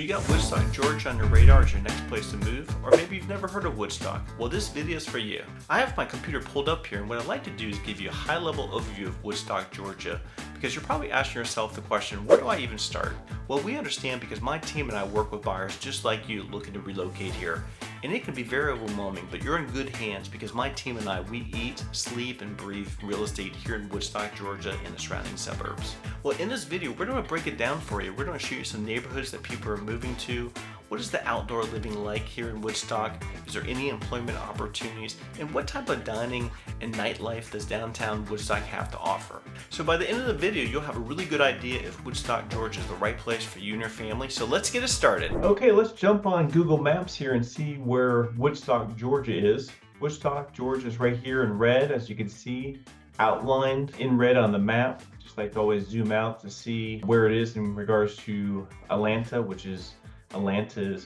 you got Woodstock Georgia on your radar as your next place to move, or maybe you've never heard of Woodstock. Well, this video is for you. I have my computer pulled up here, and what I'd like to do is give you a high-level overview of Woodstock, Georgia, because you're probably asking yourself the question, where do I even start? Well, we understand because my team and I work with buyers just like you looking to relocate here. And it can be very overwhelming, but you're in good hands because my team and I, we eat, sleep, and breathe real estate here in Woodstock, Georgia and the surrounding suburbs. Well, in this video, we're going to break it down for you. We're going to show you some neighborhoods that people are moving to. What is the outdoor living like here in Woodstock? Is there any employment opportunities? And what type of dining and nightlife does downtown Woodstock have to offer? So by the end of the video, you'll have a really good idea if Woodstock, Georgia is the right place for you and your family. So let's get it started. Okay, let's jump on Google Maps here and see where Woodstock, Georgia is. Woodstock, Georgia is right here in red, as you can see, outlined in red on the map. Just like to always zoom out to see where it is in regards to Atlanta, which is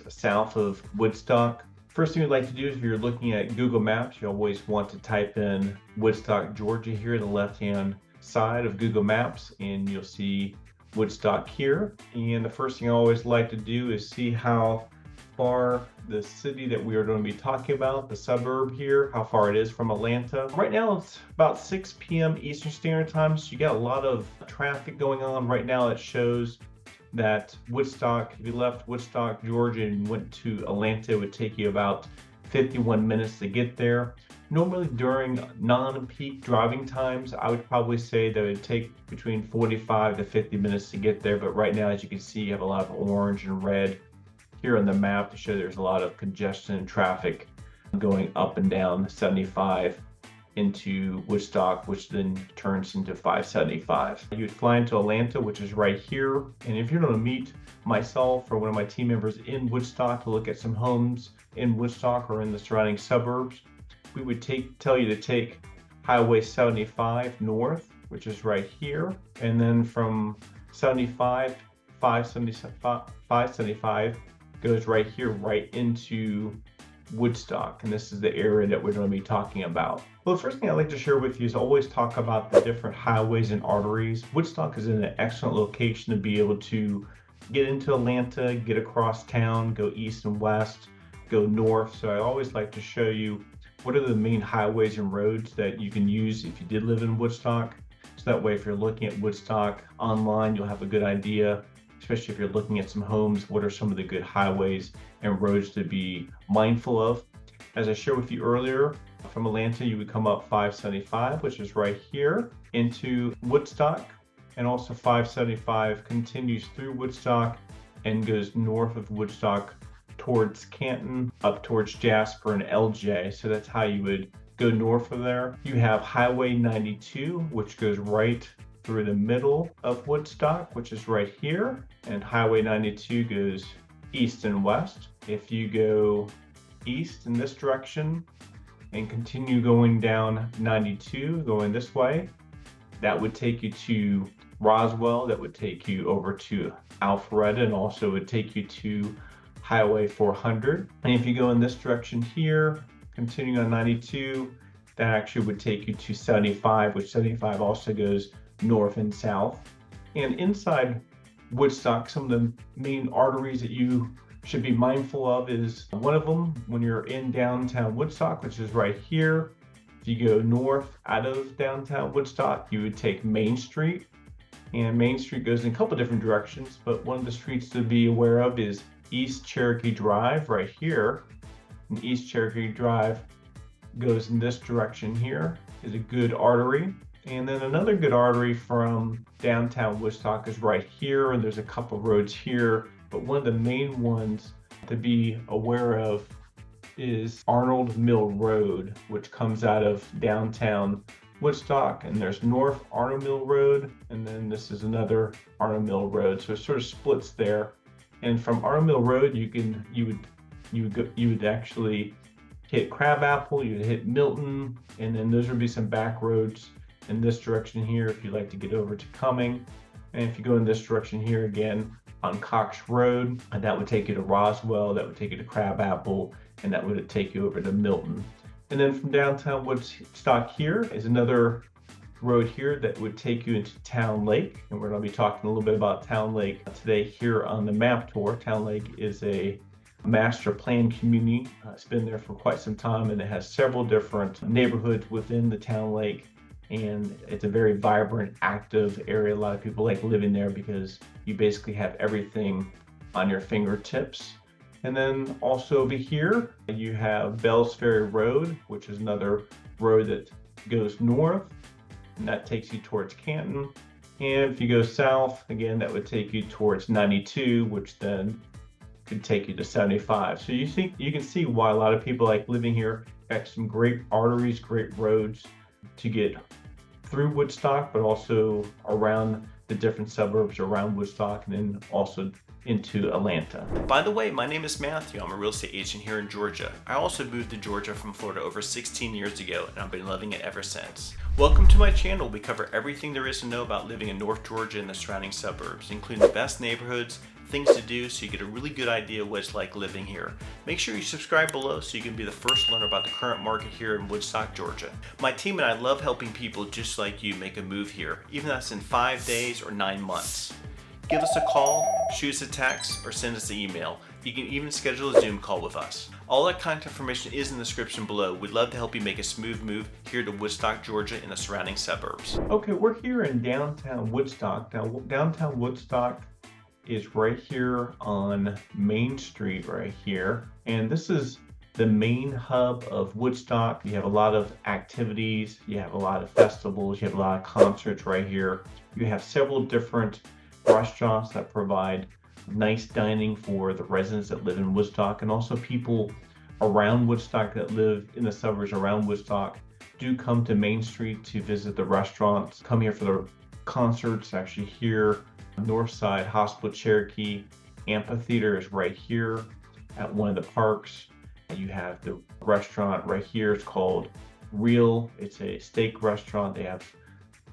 south of Woodstock. First thing we'd like to do is if you're looking at Google Maps, you always want to type in Woodstock, Georgia here on the left-hand side of Google Maps, and you'll see Woodstock here. And the first thing I always like to do is see how far the city that we are going to be talking about, the suburb here, how far it is from Atlanta. Right now it's about 6 p.m. Eastern Standard Time, so you got a lot of traffic going on. Right now it shows that Woodstock, if you left Woodstock, Georgia and went to Atlanta, it would take you about 51 minutes to get there. Normally during non-peak driving times, I would probably say that it would take between 45 to 50 minutes to get there. But right now, as you can see, you have a lot of orange and red here on the map to show there's a lot of congestion and traffic going up and down 75 into Woodstock, which then turns into 575. You would fly into Atlanta, which is right here. And if you're going to meet myself or one of my team members in Woodstock to look at some homes in Woodstock or in the surrounding suburbs, we would tell you to take Highway 75 north, which is right here. And then from 575 goes right here, right into Woodstock, and this is the area that we're going to be talking about. Well, the first thing I'd like to share with you is always talk about the different highways and arteries. Woodstock is in an excellent location to be able to get into Atlanta, get across town, go east and west, go north. So I always like to show you what are the main highways and roads that you can use if you did live in Woodstock. So that way, if you're looking at Woodstock online, you'll have a good idea, especially if you're looking at some homes, what are some of the good highways and roads to be mindful of. As I shared with you earlier, from Atlanta, you would come up 575, which is right here, into Woodstock, and also 575 continues through Woodstock and goes north of Woodstock towards Canton, up towards Jasper and LJ. So that's how you would go north of there. You have Highway 92, which goes right through the middle of Woodstock, which is right here, and Highway 92 goes east and west. If you go east in this direction and continue going down 92, going this way, that would take you to Roswell, that would take you over to Alpharetta, and also would take you to Highway 400. And if you go in this direction here, continuing on 92, that actually would take you to 75, which 75 also goes north and south. And inside Woodstock, some of the main arteries that you should be mindful of is one of them when you're in downtown Woodstock, which is right here. If you go north out of downtown Woodstock, you would take Main Street, and Main Street goes in a couple different directions, but one of the streets to be aware of is East Cherokee Drive right here. And East Cherokee Drive goes in this direction here, is a good artery. And then another good artery from downtown Woodstock is right here, and there's a couple roads here, but one of the main ones to be aware of is Arnold Mill Road, which comes out of downtown Woodstock, and there's North Arnold Mill Road, and then this is another Arnold Mill Road, so it sort of splits there. And from Arnold Mill Road, you would actually hit Crabapple, you would hit Milton, and then those would be some back roads in this direction here if you'd like to get over to Cumming. And if you go in this direction here again on Cox Road, and that would take you to Roswell, that would take you to Crabapple, and that would take you over to Milton. And then from downtown Woodstock here is another road here that would take you into Town Lake, and we're going to be talking a little bit about Town Lake today here on the map tour. Town Lake is a master plan community. It's been there for quite some time, and it has several different neighborhoods within the Town Lake, and it's a very vibrant, active area. A lot of people like living there because you basically have everything on your fingertips. And then also over here, you have Bells Ferry Road, which is another road that goes north, and that takes you towards Canton. And if you go south, again, that would take you towards 92, which then could take you to 75. So you can see why a lot of people like living here. Got some great arteries, great roads to get through Woodstock, but also around the different suburbs around Woodstock, and then also into Atlanta. By the way, my name is Matthew. I'm a real estate agent here in Georgia. I also moved to Georgia from Florida over 16 years ago, and I've been loving it ever since. Welcome to my channel. We cover everything there is to know about living in North Georgia and the surrounding suburbs, including the best neighborhoods, things to do, so you get a really good idea of what it's like living here. Make sure you subscribe below so you can be the first to learn about the current market here in Woodstock, Georgia. My team and I love helping people just like you make a move here, even if that's in 5 days or 9 months. Give us a call, shoot us a text, or send us an email. You can even schedule a Zoom call with us. All that contact information is in the description below. We'd love to help you make a smooth move here to Woodstock, Georgia and the surrounding suburbs. Okay, we're here in downtown Woodstock. Now, downtown Woodstock is right here on Main Street right here. And this is the main hub of Woodstock. You have a lot of activities, you have a lot of festivals, you have a lot of concerts right here. You have several different restaurants that provide nice dining for the residents that live in Woodstock, and also people around Woodstock that live in the suburbs around Woodstock do come to Main Street to visit the restaurants, come here for the concerts. Actually here, North Side Hospital Cherokee Amphitheater is right here at one of the parks. You have the restaurant right here. It's called Real. It's a steak restaurant. They have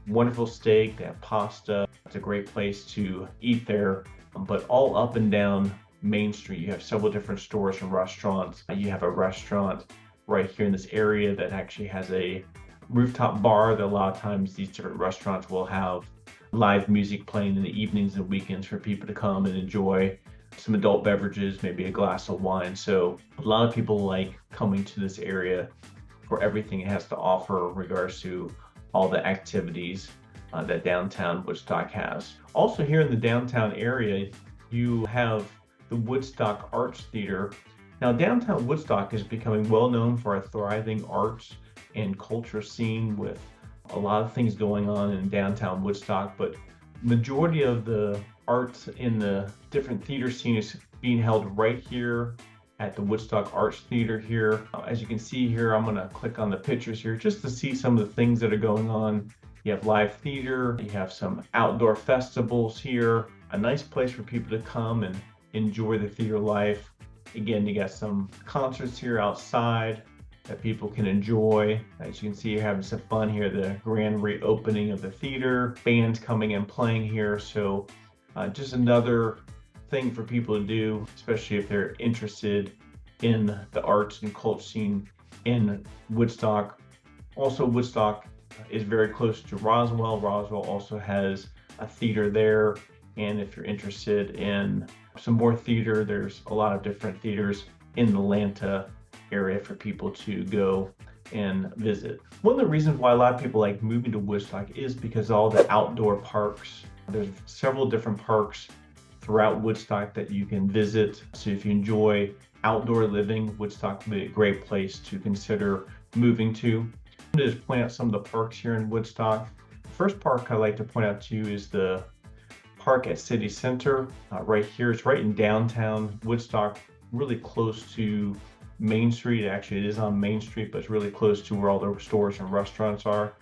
wonderful steak, they have pasta. It's a great place to eat there. But all up and down Main Street, you have several different stores and restaurants. You have a restaurant right here in this area that actually has a rooftop bar that a lot of times these different restaurants will have live music playing in the evenings and weekends for people to come and enjoy some adult beverages, maybe a glass of wine. So a lot of people like coming to this area for everything it has to offer in regards to all the activities that downtown Woodstock has. Also here in the downtown area, you have the Woodstock Arts Theater. Now downtown Woodstock is becoming well known for a thriving arts and culture scene with a lot of things going on in downtown Woodstock, but majority of the arts in the different theater scene is being held right here at the Woodstock Arts Theater here. As you can see here, I'm gonna click on the pictures here just to see some of the things that are going on. You have live theater, you have some outdoor festivals here, a nice place for people to come and enjoy the theater life. Again, you got some concerts here outside that people can enjoy. As you can see, you're having some fun here, the grand reopening of the theater, bands coming and playing here. So just another thing for people to do, especially if they're interested in the arts and culture scene in Woodstock. Also, Woodstock is very close to Roswell. Roswell also has a theater there. And if you're interested in some more theater, there's a lot of different theaters in the Atlanta area for people to go and visit. One of the reasons why a lot of people like moving to Woodstock is because all the outdoor parks. There's several different parks throughout Woodstock that you can visit. So if you enjoy outdoor living, Woodstock would be a great place to consider moving to. I'm going to just point out some of the parks here in Woodstock. The first park I'd like to point out to you is the park at City Center. Right here, it's right in downtown Woodstock, really close to Main Street. Actually, it is on Main Street, but it's really close to where all the stores and restaurants are.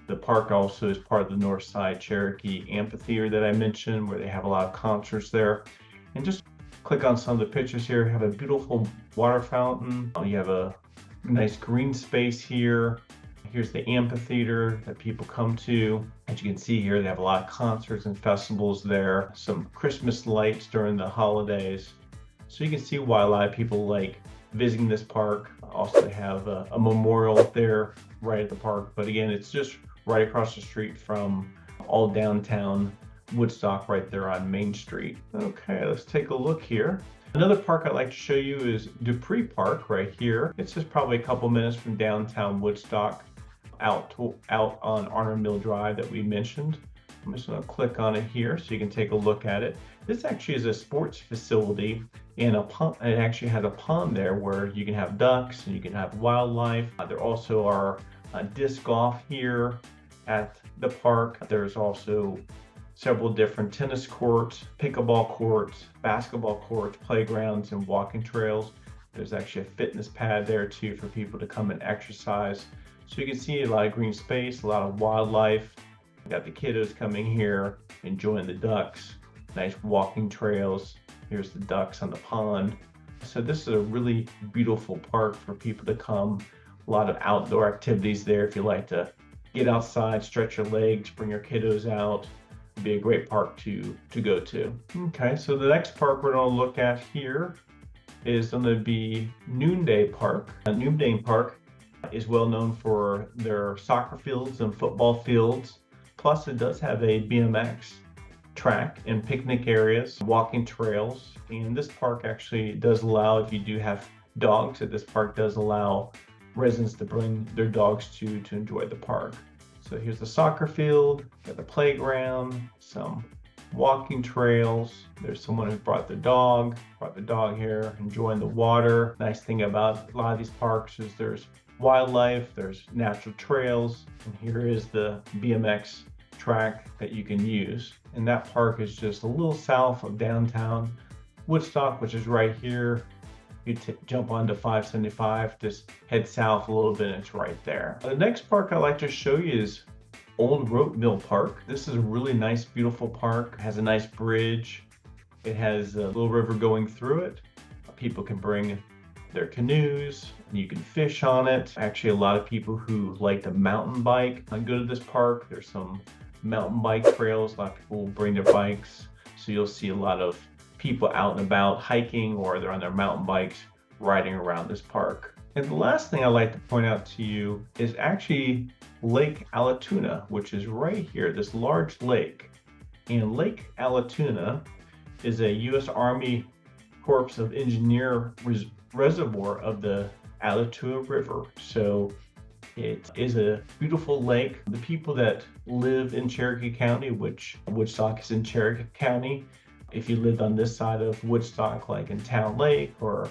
The park also is part of the North Side Cherokee Amphitheater that I mentioned, where they have a lot of concerts there. And just click on some of the pictures here. You have a beautiful water fountain. You have a nice green space here. Here's the amphitheater that people come to. As you can see here, they have a lot of concerts and festivals there. Some Christmas lights during the holidays. So you can see why a lot of people like visiting this park. Also, they have a memorial there right at the park. But again, it's just right across the street from all downtown Woodstock right there on Main Street. Okay, let's take a look here. Another park I'd like to show you is Dupree Park right here. It's just probably a couple minutes from downtown Woodstock out on Arnold Mill Drive that we mentioned. I'm just going to click on it here so you can take a look at it. This actually is a sports facility, and a pond. It actually has a pond there where you can have ducks and you can have wildlife. There also are disc golf here at the park. There's also several different tennis courts, pickleball courts, basketball courts, playgrounds, and walking trails. There's actually a fitness pad there too for people to come and exercise. So you can see a lot of green space, a lot of wildlife. You got the kiddos coming here, enjoying the ducks, nice walking trails. Here's the ducks on the pond. So this is a really beautiful park for people to come. A lot of outdoor activities there if you like to get outside, stretch your legs, bring your kiddos out. It'd be a great park to go to. Okay, so the next park we're going to look at here is going to be Noonday Park. Noonday Park is well known for their soccer fields and football fields. Plus, it does have a BMX track and picnic areas, walking trails. And this park actually does allow, if you do have dogs, this park does allow residents to bring their dogs to enjoy the park. So here's the soccer field, got the playground, some walking trails. There's someone who brought the dog here, enjoying the water. Nice thing about a lot of these parks is there's wildlife, there's natural trails, and here is the BMX track that you can use. And that park is just a little south of downtown Woodstock, which is right here. You jump onto 575, just head south a little bit and it's right there. The next park I'd like to show you is Old Rope Mill Park. This is a really nice, beautiful park. It has a nice bridge. It has a little river going through it. People can bring their canoes, and you can fish on it. Actually, a lot of people who like to mountain bike go to this park. There's some mountain bike trails. A lot of people will bring their bikes. So you'll see a lot of people out and about hiking, or they're on their mountain bikes riding around this park. And the last thing I'd like to point out to you is actually Lake Allatoona, which is right here, this large lake. And Lake Allatoona is a U.S. Army Corps of Engineer reservoir of the Allatoona River. So it is a beautiful lake. The people that live in Cherokee County, which Woodstock is in Cherokee County, if you lived on this side of Woodstock, like in Town Lake or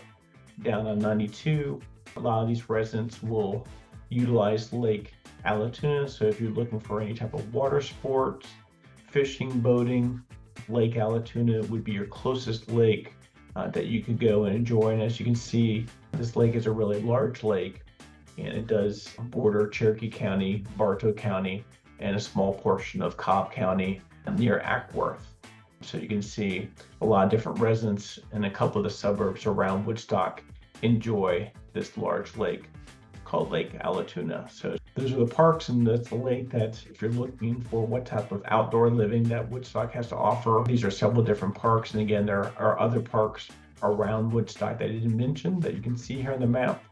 down on 92, a lot of these residents will utilize Lake Allatoona. So if you're looking for any type of water sports, fishing, boating, Lake Allatoona would be your closest lake that you could go and enjoy. And as you can see, this lake is a really large lake, and it does border Cherokee County, Bartow County, and a small portion of Cobb County near Ackworth. So you can see a lot of different residents in a couple of the suburbs around Woodstock enjoy this large lake called Lake Allatoona. So those are the parks, and that's the lake that if you're looking for what type of outdoor living that Woodstock has to offer, these are several different parks. And again, there are other parks around Woodstock that I didn't mention that you can see here on the map.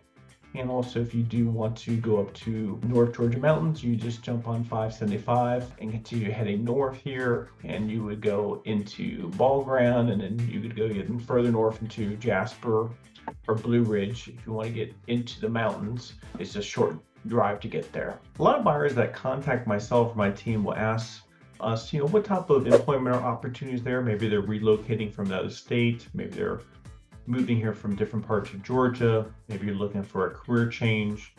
And also, if you do want to go up to North Georgia mountains, you just jump on 575 and continue heading north here, and you would go into Ball Ground, and then you could go even further north into Jasper or Blue Ridge if you want to get into the mountains. It's a short drive to get there. A lot of buyers that contact myself or my team will ask us, what type of employment opportunities there. Maybe they're relocating from another state, maybe they're moving here from different parts of Georgia, maybe you're looking for a career change.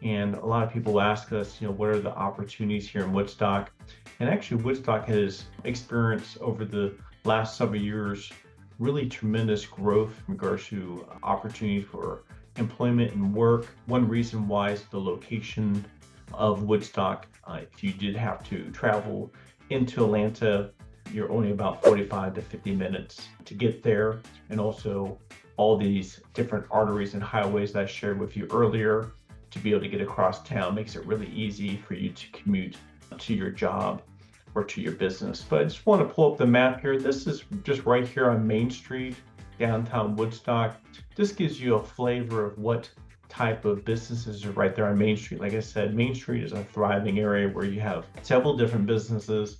And a lot of people ask us, what are the opportunities here in Woodstock? And actually, Woodstock has experienced over the last several years really tremendous growth in regards to opportunities for employment and work. One reason why is the location of Woodstock. If you did have to travel into Atlanta, you're only about 45 to 50 minutes to get there. And also all these different arteries and highways that I shared with you earlier to be able to get across town makes it really easy for you to commute to your job or to your business. But I just want to pull up the map here. This is just right here on Main Street, downtown Woodstock. This gives you a flavor of what type of businesses are right there on Main Street. Like I said, Main Street is a thriving area where you have several different businesses,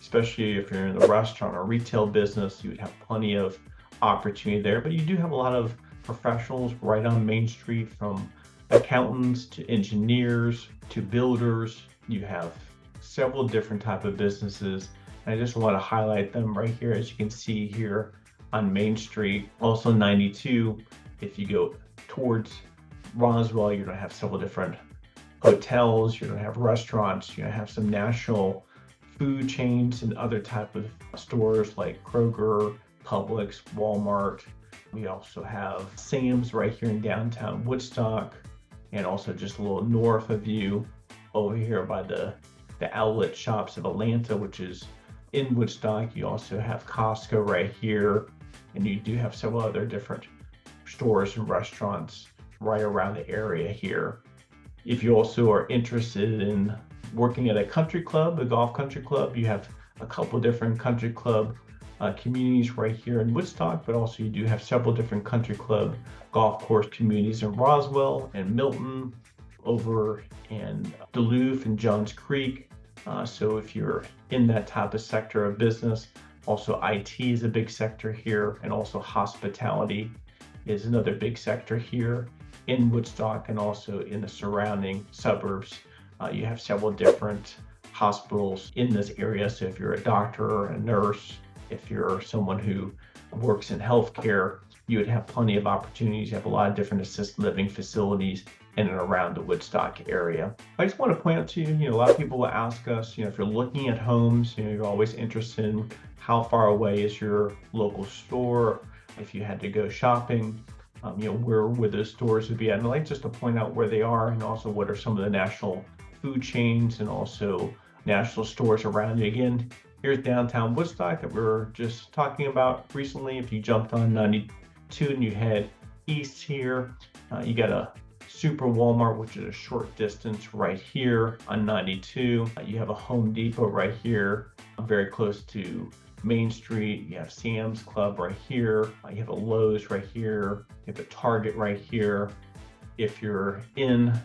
especially if you're in the restaurant or retail business, you would have plenty of opportunity there. But you do have a lot of professionals right on Main Street, from accountants to engineers to builders. You have several different type of businesses. And I just want to highlight them right here, as you can see here on Main Street. Also 92, if you go towards Roswell, you're going to have several different hotels, you're going to have restaurants, you're going to have some national food chains and other type of stores like Kroger, Publix, Walmart. We also have Sam's right here in downtown Woodstock, and also just a little north of you over here by the outlet shops of Atlanta, which is in Woodstock. You also have Costco right here, and you do have several other different stores and restaurants right around the area here. If you also are interested in working at a country club, a golf country club, you have a couple different country club communities right here in Woodstock, but also you do have several different country club golf course communities in Roswell and Milton, over in Duluth and Johns Creek. So if you're in that type of sector of business, also IT is a big sector here, and also hospitality is another big sector here in Woodstock and also in the surrounding suburbs. You have several different hospitals in this area. So if you're a doctor or a nurse, if you're someone who works in healthcare, you would have plenty of opportunities. You have a lot of different assisted living facilities in and around the Woodstock area. I just want to point out to you, a lot of people will ask us, if you're looking at homes, you're always interested in how far away is your local store. If you had to go shopping, where would those stores would be at. And I'd like just to point out where they are, and also what are some of the national food chains and also national stores around you. Again, here's downtown Woodstock that we were just talking about recently. If you jumped on 92 and you head east here, you got a Super Walmart, which is a short distance right here on 92. You have a Home Depot right here, very close to Main Street. You have Sam's Club right here. You have a Lowe's right here. You have a Target right here. If you're in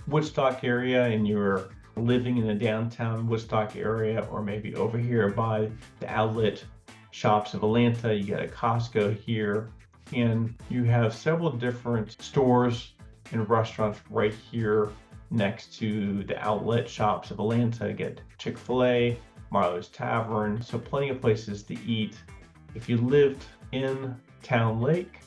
Woodstock area and you're living in the downtown Woodstock area, or maybe over here by the outlet shops of Atlanta, you got a Costco here, and you have several different stores and restaurants right here next to the outlet shops of Atlanta. You get Chick-fil-A, Marlowe's Tavern, so plenty of places to eat. If you lived in Town Lake,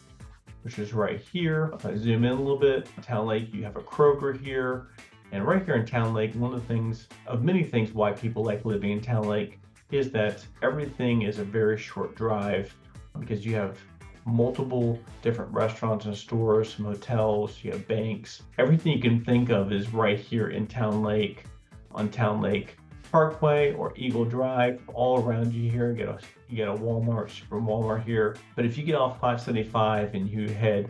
which is right here, if I zoom in a little bit, Town Lake, you have a Kroger here. And right here in Town Lake, one of the things, of many things why people like living in Town Lake, is that everything is a very short drive, because you have multiple different restaurants and stores, some hotels, you have banks. Everything you can think of is right here in Town Lake, on Town Lake Parkway or Eagle Drive. All around you here, you get a Walmart, Super Walmart here. But if you get off 575 and you head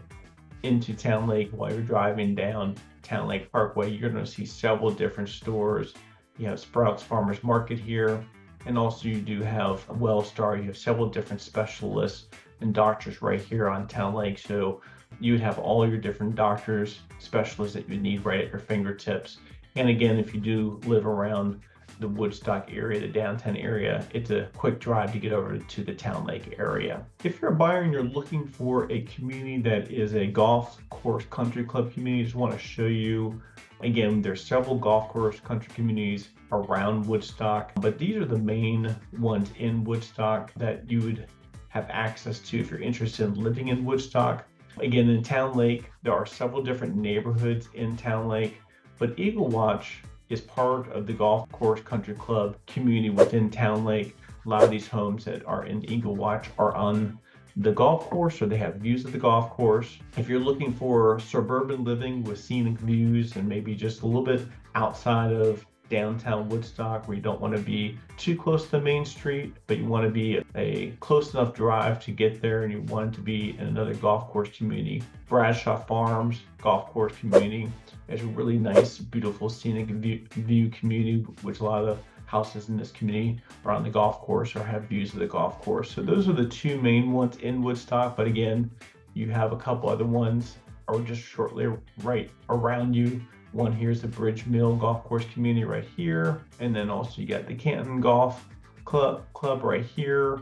into Town Lake while you're driving down Town Lake Parkway, you're going to see several different stores. You have Sprouts Farmers Market here, and also you do have Wellstar. You have several different specialists and doctors right here on Town Lake. So you would have all your different doctors, specialists that you need right at your fingertips. And again, if you do live around the Woodstock area, the downtown area, it's a quick drive to get over to the Town Lake area. If you're a buyer and you're looking for a community that is a golf course country club community, I just want to show you, again, there's several golf course country communities around Woodstock, but these are the main ones in Woodstock that you would have access to if you're interested in living in Woodstock. Again, in Town Lake, there are several different neighborhoods in Town Lake, but Eagle Watch is part of the golf course country club community within Town Lake. A lot of these homes that are in Eagle Watch are on the golf course, or they have views of the golf course. If you're looking for suburban living with scenic views and maybe just a little bit outside of downtown Woodstock, where you don't want to be too close to Main Street, but you want to be a close enough drive to get there, and you want to be in another golf course community, Bradshaw Farms Golf Course Community is a really nice, beautiful scenic view community, which a lot of the houses in this community are on the golf course or have views of the golf course. So those are the two main ones in Woodstock, but again, you have a couple other ones are just shortly right around you. One here is the Bridge Mill Golf Course community right here. And then also you got the Canton Golf Club right here.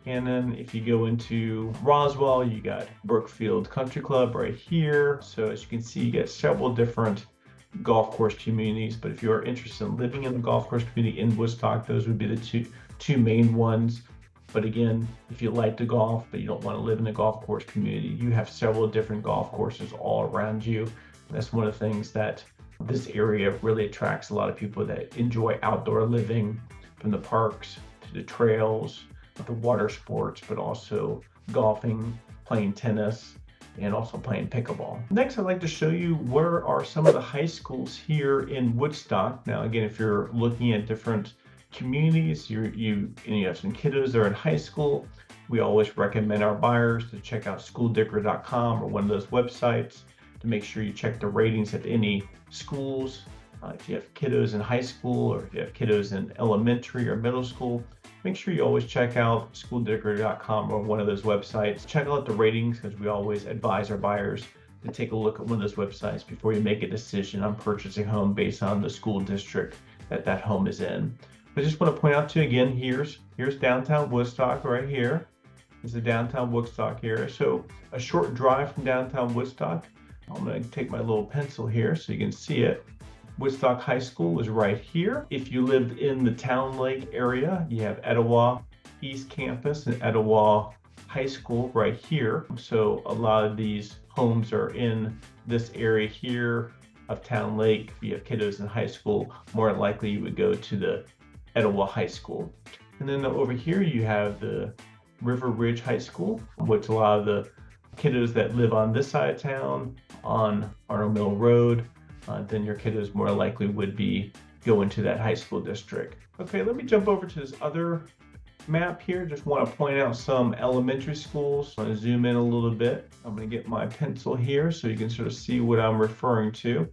And then if you go into Roswell, you got Brookfield Country Club right here. So as you can see, you get several different golf course communities. But if you are interested in living in the golf course community in Woodstock, those would be the two main ones. But again, if you like to golf, but you don't want to live in a golf course community, you have several different golf courses all around you. That's one of the things that this area really attracts a lot of people that enjoy outdoor living, from the parks to the trails, the water sports, but also golfing, playing tennis, and also playing pickleball. Next, I'd like to show you where are some of the high schools here in Woodstock. Now, again, if you're looking at different communities, you have some kiddos that are in high school, we always recommend our buyers to check out schooldicker.com or one of those websites to make sure you check the ratings of any schools. If you have kiddos in high school or if you have kiddos in elementary or middle school, make sure you always check out schooldicker.com or one of those websites. Check out the ratings, because we always advise our buyers to take a look at one of those websites before you make a decision on purchasing a home based on the school district that home is in. I just want to point out to you again, here's downtown Woodstock right here. This is the downtown Woodstock area. So a short drive from downtown Woodstock. I'm going to take my little pencil here so you can see it. Woodstock High School is right here. If you lived in the Town Lake area, you have Etowah East Campus and Etowah High School right here. So a lot of these homes are in this area here of Town Lake. If you have kiddos in high school, more than likely you would go to the Etowah High School. And then over here you have the River Ridge High School, which a lot of the kiddos that live on this side of town on Arnold Mill Road, then your kiddos more likely would be going to that high school district. Okay, let me jump over to this other map here. Just want to point out some elementary schools. I'm going to zoom in a little bit. I'm going to get my pencil here so you can sort of see what I'm referring to.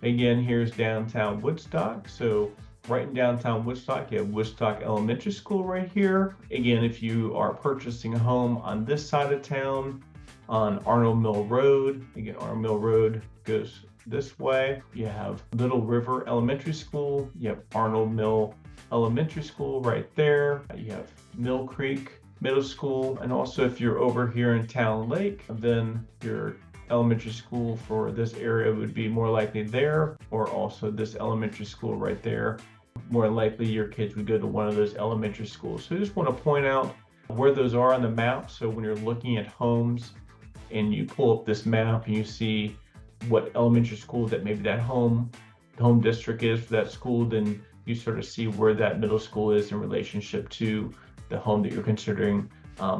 Again, here's downtown Woodstock. So right in downtown Woodstock, you have Woodstock Elementary School right here. Again, if you are purchasing a home on this side of town, on Arnold Mill Road, again, Arnold Mill Road goes this way. You have Little River Elementary School. You have Arnold Mill Elementary School right there. You have Mill Creek Middle School. And also if you're over here in Town Lake, then your elementary school for this area would be more likely there, or also this elementary school right there. More likely your kids would go to one of those elementary schools. So I just want to point out where those are on the map. So when you're looking at homes and you pull up this map and you see what elementary school that maybe that home district is for that school, then you sort of see where that middle school is in relationship to the home that you're considering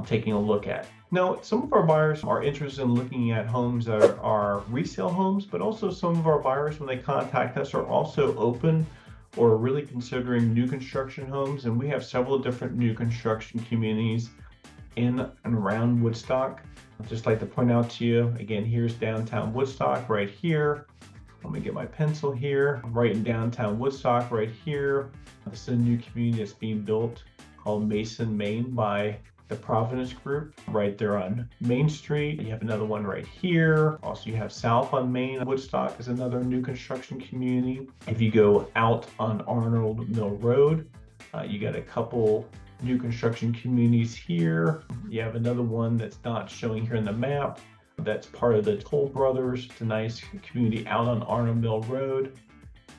taking a look at. Now, some of our buyers are interested in looking at homes that are resale homes, but also some of our buyers, when they contact us, are also open or really considering new construction homes. And we have several different new construction communities in and around Woodstock. I'd just like to point out to you, again, here's downtown Woodstock right here. Let me get my pencil here. Right in downtown Woodstock right here. This is a new community that's being built called Mason, Maine by the Providence Group right there on Main Street. You have another one right here. Also, you have South on Main. Woodstock is another new construction community. If you go out on Arnold Mill Road, you got a couple new construction communities here. You have another one that's not showing here in the map. That's part of the Toll Brothers. It's a nice community out on Arnold Mill Road.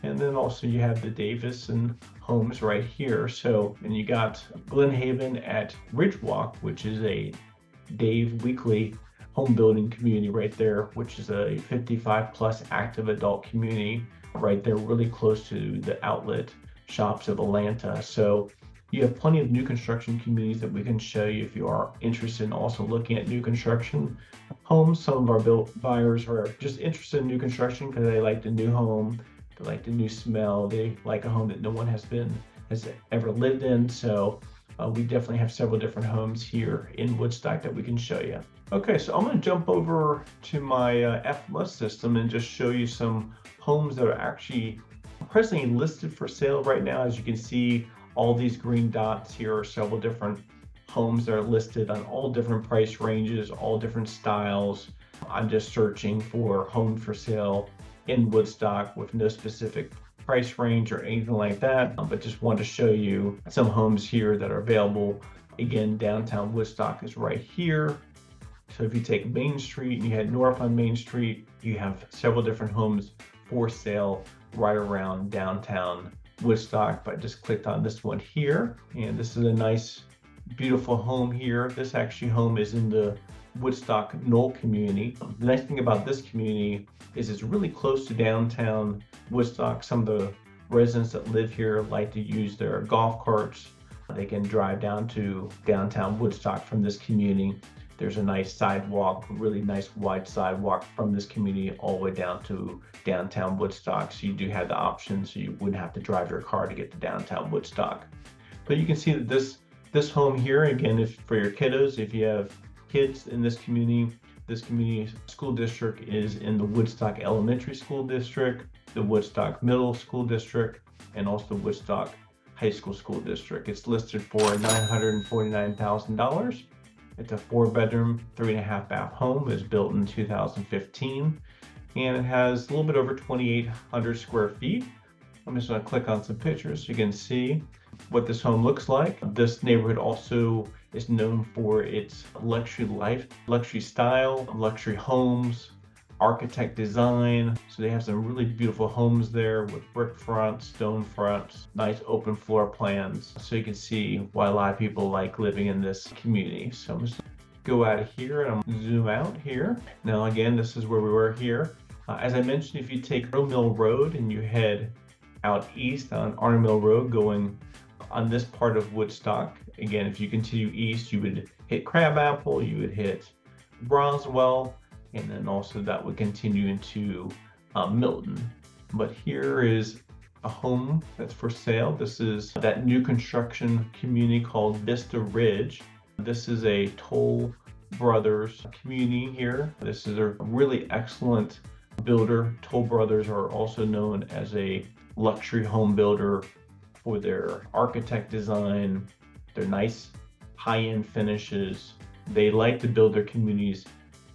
And then also you have the Davison homes right here. So, and you got Glenhaven at Ridgewalk, which is a Dave Weekly home building community right there, which is a 55 plus active adult community right there, really close to the outlet shops of Atlanta. So you have plenty of new construction communities that we can show you if you are interested in also looking at new construction homes. Some of our buyers are just interested in new construction because they like the new home, they like the new smell, they like a home that no one has ever lived in. So we definitely have several different homes here in Woodstock that we can show you. Okay, so I'm going to jump over to my FMUS system and just show you some homes that are actually presently listed for sale right now. As you can see, all these green dots here are several different homes that are listed on all different price ranges, all different styles. I'm just searching for homes for sale in Woodstock with no specific price range or anything like that, but just want to show you some homes here that are available. Again, downtown Woodstock is right here. So if you take Main Street and you head north on Main Street, you have several different homes for sale right around downtown Woodstock. But I just clicked on this one here, and this is a nice, beautiful home here. This actually home is in the Woodstock Knoll community. The nice thing about this community is it's really close to downtown Woodstock. Some of the residents that live here like to use their golf carts. They can drive down to downtown Woodstock from this community. There's a nice sidewalk, really nice wide sidewalk from this community all the way down to downtown Woodstock. So you do have the option, so you wouldn't have to drive your car to get to downtown Woodstock. But you can see that this home here, again, if for your kiddos, if you have kids in this community school district is in the Woodstock Elementary School District, the Woodstock Middle School District, and also the Woodstock High School District. It's listed for $949,000. It's a 4-bedroom, 3.5-bath home. It was built in 2015, and it has a little bit over 2,800 square feet. I'm just going to click on some pictures so you can see what this home looks like. This neighborhood also is known for its luxury style, luxury homes, architect design. So they have some really beautiful homes there with brick fronts, stone fronts, nice open floor plans. So you can see why a lot of people like living in this community. So I'm just gonna go out of here and I'm gonna zoom out here. Now again, this is where we were here. As I mentioned, if you take Arnold Mill Road and you head out east on Arnold Mill Road going on this part of Woodstock, again, if you continue east, you would hit Crabapple, you would hit Roswell, and then also that would continue into Milton. But here is a home that's for sale. This is that new construction community called Vista Ridge. This is a Toll Brothers community here. This is a really excellent builder. Toll Brothers are also known as a luxury home builder for their architect design, their nice high-end finishes. They like to build their communities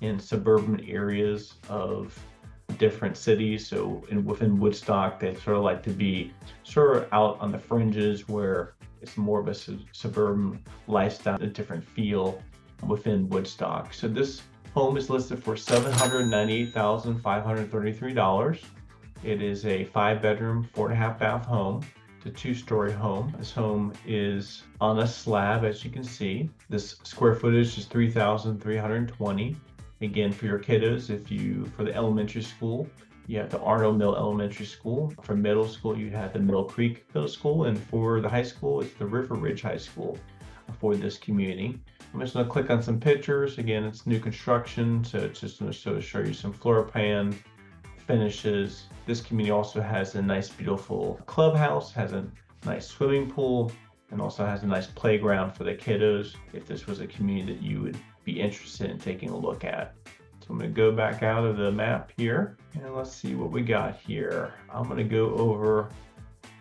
in suburban areas of different cities. So within Woodstock, they sort of like to be sort of out on the fringes where it's more of a suburban lifestyle, a different feel within Woodstock. So this home is listed for $798,533. It is a 5-bedroom, 4.5-bath home. It's a 2-story home. This home is on a slab, as you can see. This square footage is 3,320. Again, for your kiddos, for the elementary school, you have the Arnold Mill Elementary School. For middle school, you have the Middle Creek Middle School. And for the high school, it's the River Ridge High School for this community. I'm just going to click on some pictures. Again, it's new construction, so it's just going to show you some floor plan finishes. This community also has a nice, beautiful clubhouse, has a nice swimming pool, and also has a nice playground for the kiddos if this was a community that you would be interested in taking a look at. So I'm going to go back out of the map here, and let's see what we got here. I'm going to go over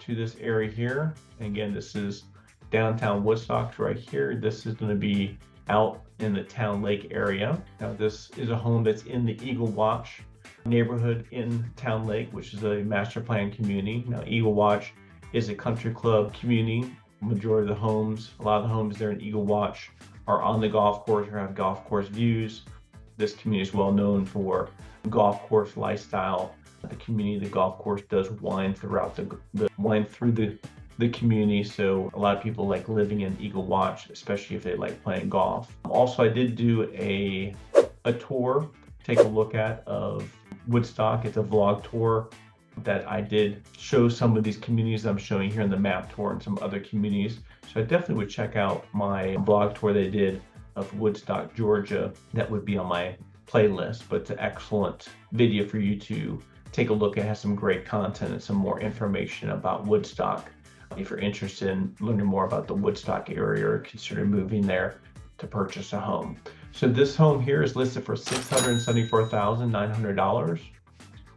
to this area here. Again, this is downtown Woodstock right here. This is going to be out in the Town Lake area. Now this is a home that's in the Eagle Watch neighborhood in Town Lake, which is a master plan community. Now Eagle Watch is a country club community. Majority of the homes, a lot of the homes there in Eagle Watch are on the golf course or have golf course views. This community is well known for golf course lifestyle. The community, the golf course does wind throughout the community, so a lot of people like living in Eagle Watch, especially if they like playing golf. Also, I did do a tour, take a look at of Woodstock. It's a vlog tour that I did show some of these communities I'm showing here in the map tour and some other communities. So I definitely would check out my vlog tour they did of Woodstock, Georgia. That would be on my playlist, but it's an excellent video for you to take a look at. It has some great content and some more information about Woodstock if you're interested in learning more about the Woodstock area or consider moving there to purchase a home. So this home here is listed for $674,900.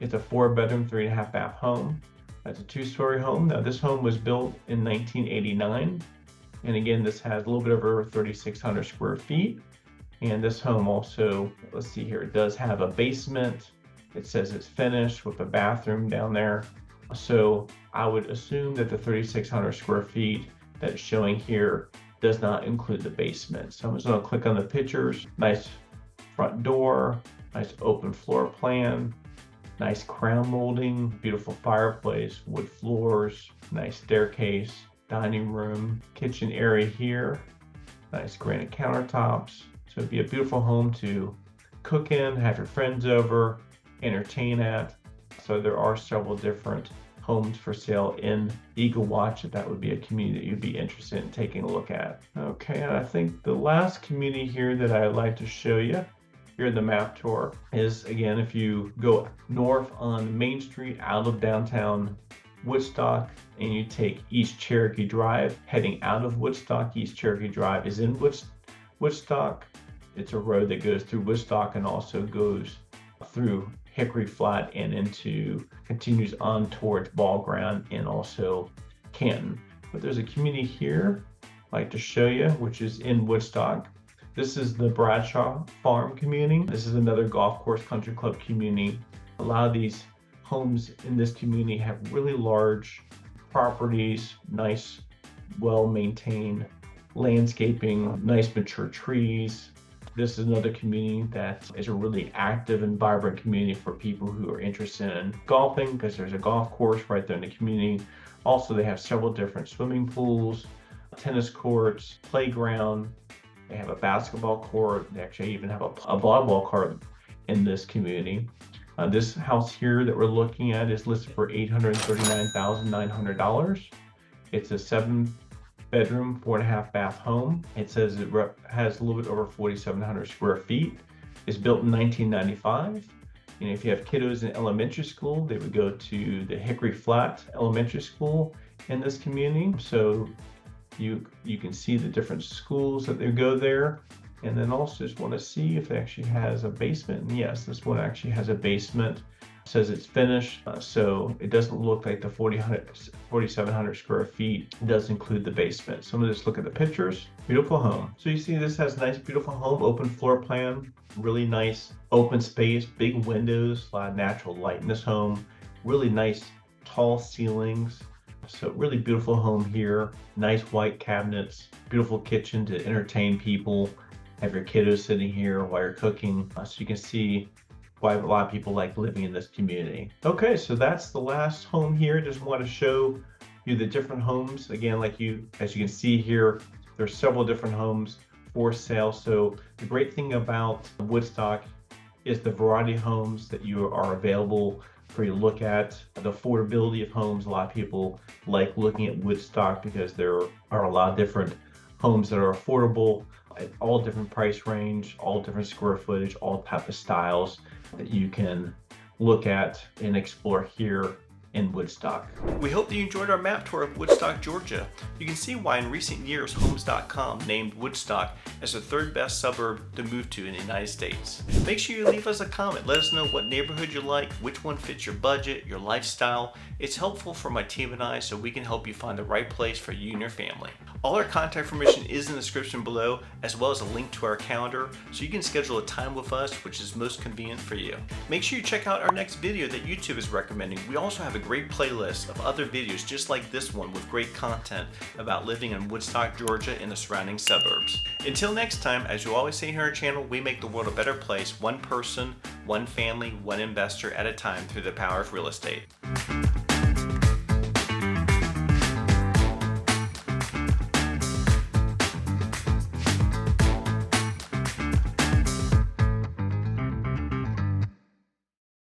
It's a 4-bedroom, 3.5-bath home. That's a 2-story home. Now this home was built in 1989. And again, this has a little bit over 3,600 square feet. And this home also, let's see here, it does have a basement. It says it's finished with a bathroom down there. So I would assume that the 3,600 square feet that's showing here does not include the basement. So I'm just gonna click on the pictures. Nice front door, nice open floor plan, nice crown molding, beautiful fireplace, wood floors, nice staircase, dining room, kitchen area here, nice granite countertops. So it'd be a beautiful home to cook in, have your friends over, entertain at. So there are several different homes for sale in Eagle Watch if that would be a community that you'd be interested in taking a look at. Okay, and I think the last community here that I'd like to show you here in the map tour is, again, if you go north on Main Street out of downtown Woodstock and you take East Cherokee Drive, heading out of Woodstock. East Cherokee Drive is in Woodstock. It's a road that goes through Woodstock and also goes through Hickory Flat and continues on towards Ball Ground and also Canton. But there's a community here I'd like to show you, which is in Woodstock. This is the Bradshaw Farm community. This is another golf course country club community. A lot of these homes in this community have really large properties, nice, well-maintained landscaping, nice mature trees. This is another community that is a really active and vibrant community for people who are interested in golfing, because there's a golf course right there in the community. Also, they have several different swimming pools, tennis courts, playground. They have a basketball court. They actually even have a volleyball court in this community. This house here that we're looking at is listed for $839,900. It's a 7-bedroom, 4.5 bath home. It says it has a little bit over 4,700 square feet. It's built in 1995. And if you have kiddos in elementary school, they would go to the Hickory Flat Elementary School in this community. So you can see the different schools that they go there. And then also just want to see if it actually has a basement. And yes, this one actually has a basement. It says it's finished, so it doesn't look like the 4,700 square feet does include the basement. So I'm gonna just look at the pictures. Beautiful home. So you see this has nice, beautiful home, open floor plan, really nice open space, big windows, a lot of natural light in this home, really nice tall ceilings. So really beautiful home here, nice white cabinets, beautiful kitchen to entertain people. Have your kiddos sitting here while you're cooking, so you can see why a lot of people like living in this community. Okay, so that's the last home here. Just want to show you the different homes. Again, as you can see here, there's several different homes for sale. So the great thing about Woodstock is the variety of homes that you are available for you to look at. The affordability of homes. A lot of people like looking at Woodstock because there are a lot of different homes that are affordable at all different price range, all different square footage, all type of styles that you can look at and explore here in Woodstock. We hope that you enjoyed our map tour of Woodstock, Georgia. You can see why in recent years Homes.com named Woodstock as the 3rd best suburb to move to in the United States. Make sure you leave us a comment. Let us know what neighborhood you like, which one fits your budget, your lifestyle. It's helpful for my team and I so we can help you find the right place for you and your family. All our contact information is in the description below, as well as a link to our calendar so you can schedule a time with us which is most convenient for you. Make sure you check out our next video that YouTube is recommending. We also have a great playlist of other videos just like this one with great content about living in Woodstock, Georgia and the surrounding suburbs. Until next time, as you always say here on our channel, we make the world a better place, one person, one family, one investor at a time through the power of real estate.